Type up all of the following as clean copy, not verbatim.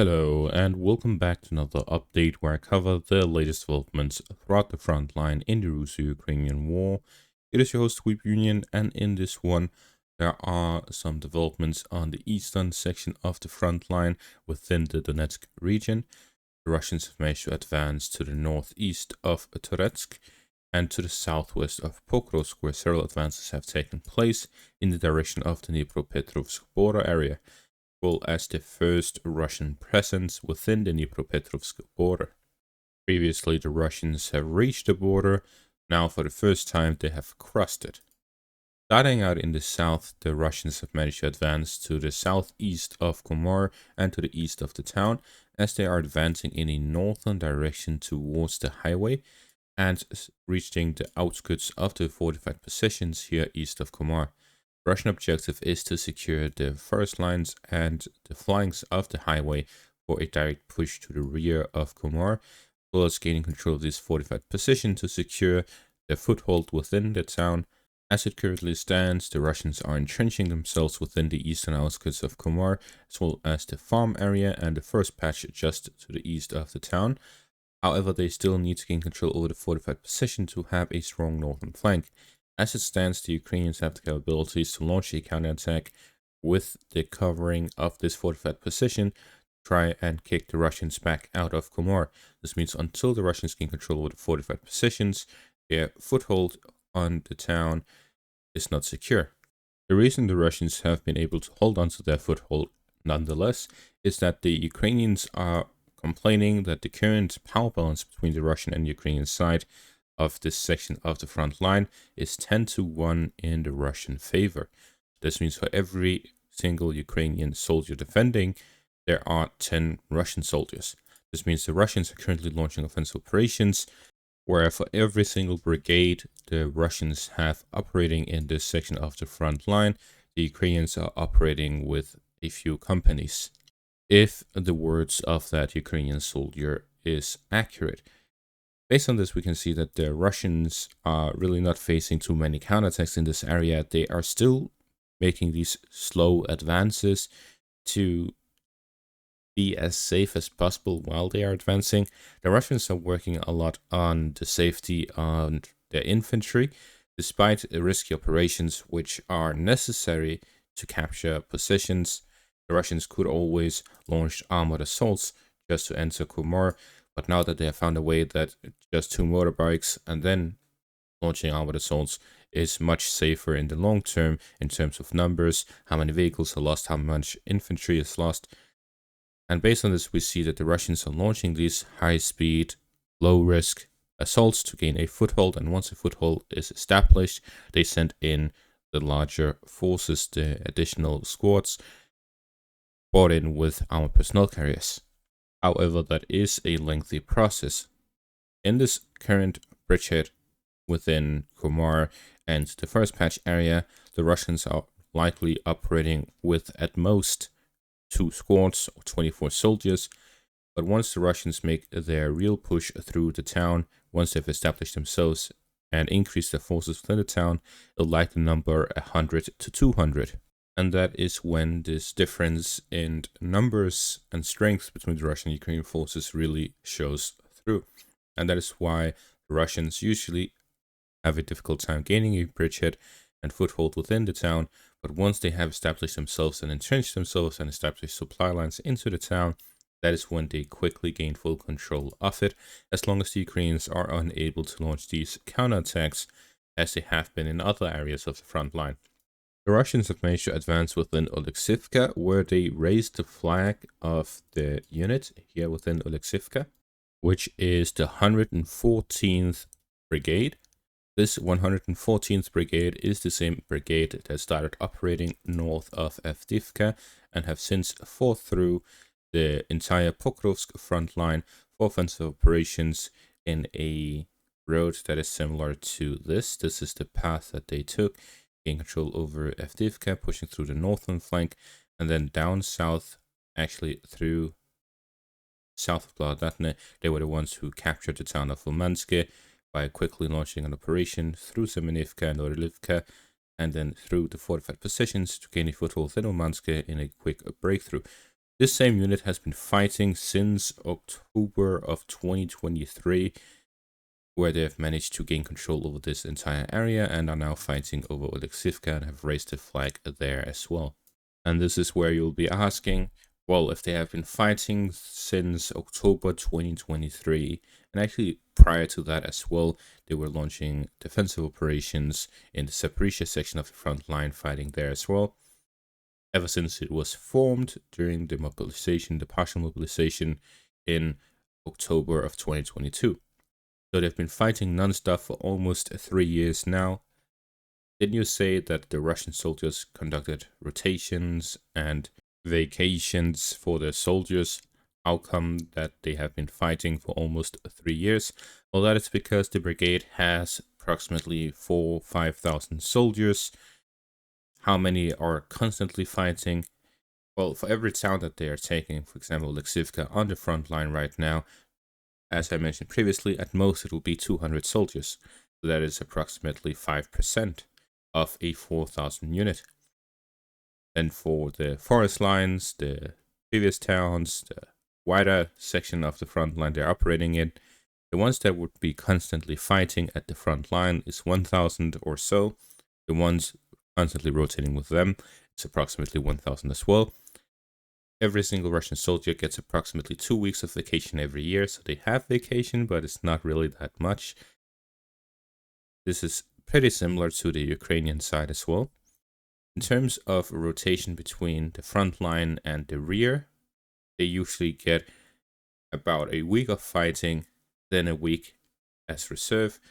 Hello, and welcome back to another update where I cover the latest developments throughout the front line in the Russo-Ukrainian war. It is your host, Sweep Union, and in this one, there are some developments on the eastern section of the front line within the Donetsk region. The Russians have managed to advance to the northeast of Toretsk and to the southwest of Pokrovsk, where several advances have taken place in the direction of the Dnipropetrovsk border area, well as the first Russian presence within the Dnipropetrovsk border. Previously, the Russians have reached the border. Now, for the first time, they have crossed it. Starting out in the south, the Russians have managed to advance to the southeast of Komar and to the east of the town, as they are advancing in a northern direction towards the highway and reaching the outskirts of the fortified positions here east of Komar. Russian objective is to secure the forest lines and the flanks of the highway for a direct push to the rear of Komar, as well as gaining control of this fortified position to secure the foothold within the town. As it currently stands, the Russians are entrenching themselves within the eastern outskirts of Komar, as well as the farm area and the first patch just to the east of the town. However, they still need to gain control over the fortified position to have a strong northern flank. As it stands, the Ukrainians have the capabilities to launch a counterattack with the covering of this fortified position to try and kick the Russians back out of Komar. This means until the Russians gain control over the fortified positions, their foothold on the town is not secure. The reason the Russians have been able to hold on to their foothold nonetheless is that the Ukrainians are complaining that the current power balance between the Russian and Ukrainian side of this section of the front line is 10-1 in the Russian favor. This means for every single Ukrainian soldier defending, there are 10 Russian soldiers. This means the Russians are currently launching offensive operations, where for every single brigade the Russians have operating in this section of the front line, the Ukrainians are operating with a few companies. If the words of that Ukrainian soldier is accurate. Based on this, we can see that the Russians are really not facing too many counterattacks in this area. They are still making these slow advances to be as safe as possible while they are advancing. The Russians are working a lot on the safety on their infantry, despite risky operations which are necessary to capture positions. The Russians could always launch armored assaults just to enter Komar, but now that they have found a way that just 2 motorbikes and then launching armored assaults is much safer in the long term in terms of numbers, how many vehicles are lost, how much infantry is lost. And based on this, we see that the Russians are launching these high-speed, low-risk assaults to gain a foothold, and once a foothold is established, they send in the larger forces, the additional squads brought in with armored personnel carriers. However, that is a lengthy process. In this current bridgehead within Komar and the first patch area, the Russians are likely operating with at most 2 squads or 24 soldiers. But once the Russians make their real push through the town, once they've established themselves and increased their forces within the town, it'll likely number 100 to 200. And that is when this difference in numbers and strength between the Russian and Ukrainian forces really shows through. And that is why the Russians usually have a difficult time gaining a bridgehead and foothold within the town. But once they have established themselves and entrenched themselves and established supply lines into the town, that is when they quickly gain full control of it, as long as the Ukrainians are unable to launch these counterattacks as they have been in other areas of the front line. The Russians have managed to advance within Oleksiivka, where they raised the flag of the unit here within Oleksiivka, which is the 114th Brigade. This 114th Brigade is the same brigade that started operating north of Avdiivka and have since fought through the entire Pokrovsk front line for offensive operations in a road that is similar to this. This is the path that they took, gain control over Avdiivka, pushing through the northern flank, and then down south, actually through south of Blagodatne. They were the ones who captured the town of Ulmanske by quickly launching an operation through Semenivka and Orlivka, and then through the fortified positions to gain a foothold in Ulmanske in a quick breakthrough. This same unit has been fighting since October of 2023, where they have managed to gain control over this entire area and are now fighting over Oleksiivka and have raised the flag there as well. And this is where you'll be asking, well, if they have been fighting since October 2023, and actually prior to that as well, they were launching defensive operations in the Zaporizhia section of the front line, fighting there as well, ever since it was formed during the mobilization, the partial mobilization in October of 2022. So they've been fighting non-stop for almost 3 years now. Didn't you say that the Russian soldiers conducted rotations and vacations for their soldiers? How come that they have been fighting for almost 3 years? Well, that is because the brigade has approximately 4,000-5,000 soldiers. How many are constantly fighting? Well, for every town that they are taking, for example, Alexifa on the front line right now, as I mentioned previously, at most it will be 200 soldiers. So that is approximately 5% of a 4,000 unit. Then for the forest lines, the previous towns, the wider section of the front line they're operating in, the ones that would be constantly fighting at the front line is 1,000 or so. The ones constantly rotating with them, it's approximately 1,000 as well. Every single Russian soldier gets approximately 2 weeks of vacation every year, so they have vacation, but it's not really that much. This is pretty similar to the Ukrainian side as well. In terms of rotation between the front line and the rear, they usually get about a week of fighting, then a week as reserve,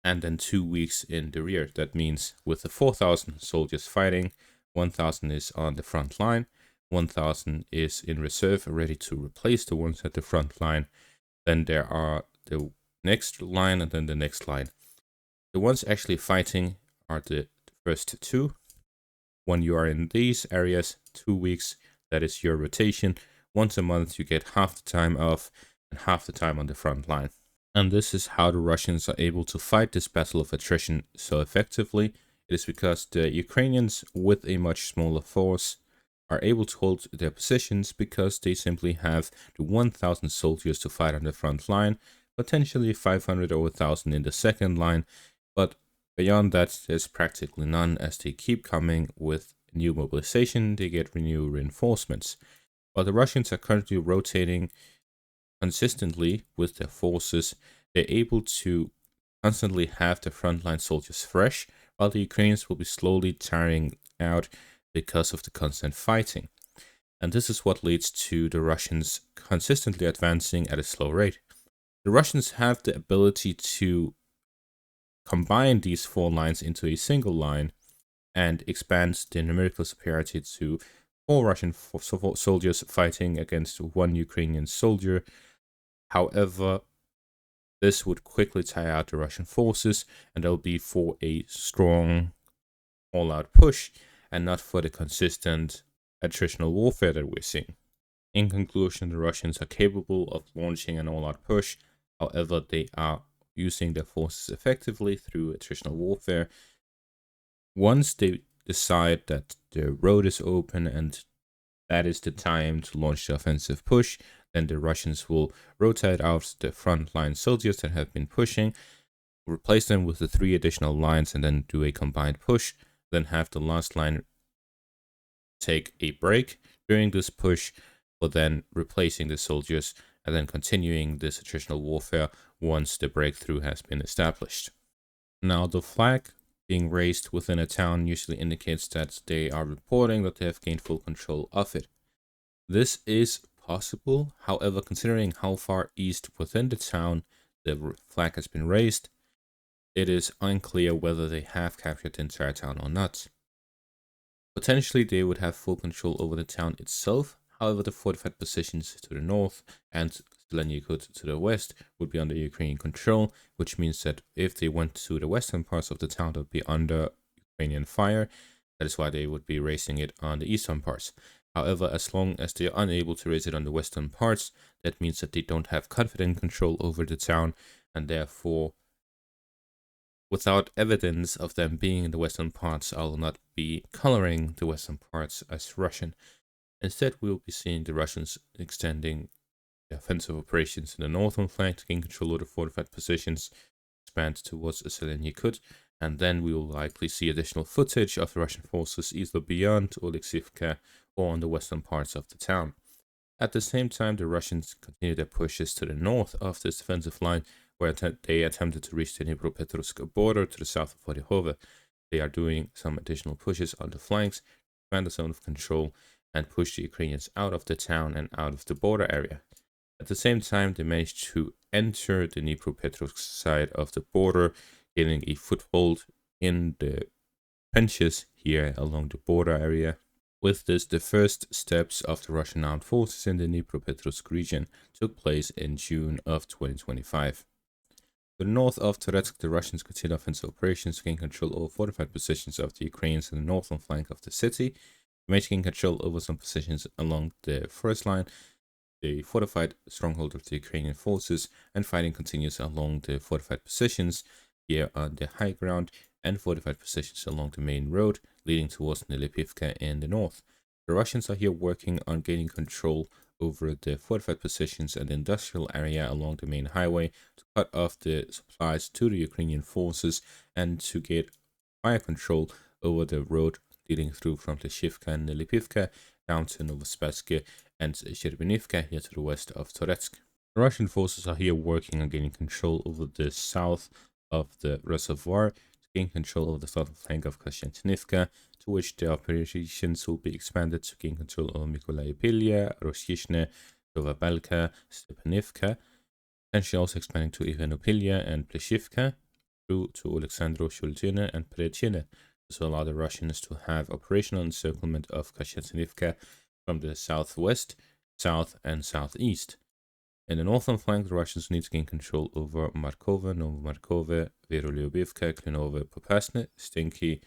and then 2 weeks in the rear. That means with the 4,000 soldiers fighting, 1,000 is on the front line, 1,000 is in reserve, ready to replace the ones at the front line. Then there are the next line and then the next line. The ones actually fighting are the first two. When you are in these areas, 2 weeks, that is your rotation. Once a month, you get half the time off and half the time on the front line. And this is how the Russians are able to fight this battle of attrition so effectively. It is because the Ukrainians, with a much smaller force, are able to hold their positions because they simply have the 1,000 soldiers to fight on the front line, potentially 500 or 1,000 in the second line, but beyond that, there's practically none. As they keep coming with new mobilization, they get new reinforcements. While the Russians are currently rotating consistently with their forces, they're able to constantly have the frontline soldiers fresh, while the Ukrainians will be slowly tiring out because of the constant fighting. And this is what leads to the Russians consistently advancing at a slow rate. The Russians have the ability to combine these 4 lines into a single line and expand the numerical superiority to 4 Russian soldiers fighting against 1 Ukrainian soldier. However, this would quickly tire out the Russian forces, and that will be for a strong all-out push and not for the consistent attritional warfare that we're seeing. In conclusion, the Russians are capable of launching an all-out push. However, they are using their forces effectively through attritional warfare. Once they decide that the road is open and that is the time to launch the offensive push, then the Russians will rotate out the frontline soldiers that have been pushing, replace them with the 3 additional lines, and then do a combined push. Then have the last line take a break during this push, but then replacing the soldiers and then continuing this attritional warfare once the breakthrough has been established. Now, the flag being raised within a town usually indicates that they are reporting that they have gained full control of it. This is possible, however, considering how far east within the town the flag has been raised, it is unclear whether they have captured the entire town or not. Potentially they would have full control over the town itself, however the fortified positions to the north and Dnipropetrovsk to the west would be under Ukrainian control, which means that if they went to the western parts of the town, that would be under Ukrainian fire. That is why they would be raising it on the eastern parts. However, as long as they are unable to raise it on the western parts, that means that they don't have confident control over the town, and therefore, without evidence of them being in the western parts, I will not be coloring the western parts as Russian. Instead, we will be seeing the Russians extending the offensive operations in the northern flank to gain control of the fortified positions, expand towards Zeleny, and then we will likely see additional footage of the Russian forces either beyond Oleksiivka or on the western parts of the town. At the same time, the Russians continue their pushes to the north of this defensive line, where they attempted to reach the Dnipropetrovsk border to the south of Foothold. They are doing some additional pushes on the flanks, expand the zone of control, and push the Ukrainians out of the town and out of the border area. At the same time, they managed to enter the Dnipropetrovsk side of the border, getting a foothold in the trenches here along the border area. With this, the first steps of the Russian armed forces in the Dnipropetrovsk region took place in June of 2025. To the north of Toretsk, the Russians continued offensive operations to gain control over fortified positions of the Ukrainians in the northern flank of the city, making control over some positions along the first line, the fortified stronghold of the Ukrainian forces, and fighting continues along the fortified positions here on the high ground and fortified positions along the main road leading towards Dnipropetrovsk in the north. The Russians are here working on gaining control over the fortified positions and the industrial area along the main highway to cut off the supplies to the Ukrainian forces and to get fire control over the road leading through from Alexifa and Dnipropetrovsk down to Novospassky and Zherbinivka here to the west of Toretsk. The Russian forces are here working on gaining control over the south of the reservoir to gain control over the southern flank of Konstantinivka, to which the operations will be expanded to gain control over Mykolaiv, Rosyishne, Novobelka, Stepanivka, and she also expanding to Ivanopilia and Pleshivka, through to Alexandro Shultine and Prechine. This will allow the Russians to have operational encirclement of Konstantinivka from the southwest, south, and southeast. In the northern flank, the Russians need to gain control over Markove, Novomarkove, Verolyubivka, Klinove, Popasne, Stinky,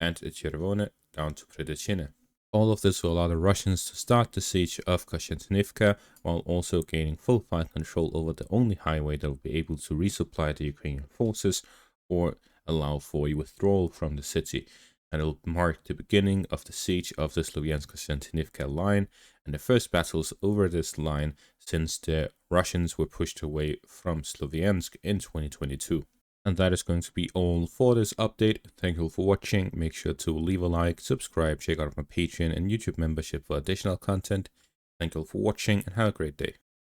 and Chervone down to Predachine. All of this will allow the Russians to start the siege of Konstantinivka while also gaining full fight control over the only highway that will be able to resupply the Ukrainian forces or allow for a withdrawal from the city. And it will mark the beginning of the siege of the Sloviansk-Konstantinivka line and the first battles over this line since the Russians were pushed away from Sloviansk in 2022. And that is going to be all for this update. Thank you all for watching. Make sure to leave a like, subscribe, check out my Patreon and YouTube membership for additional content. Thank you all for watching and have a great day.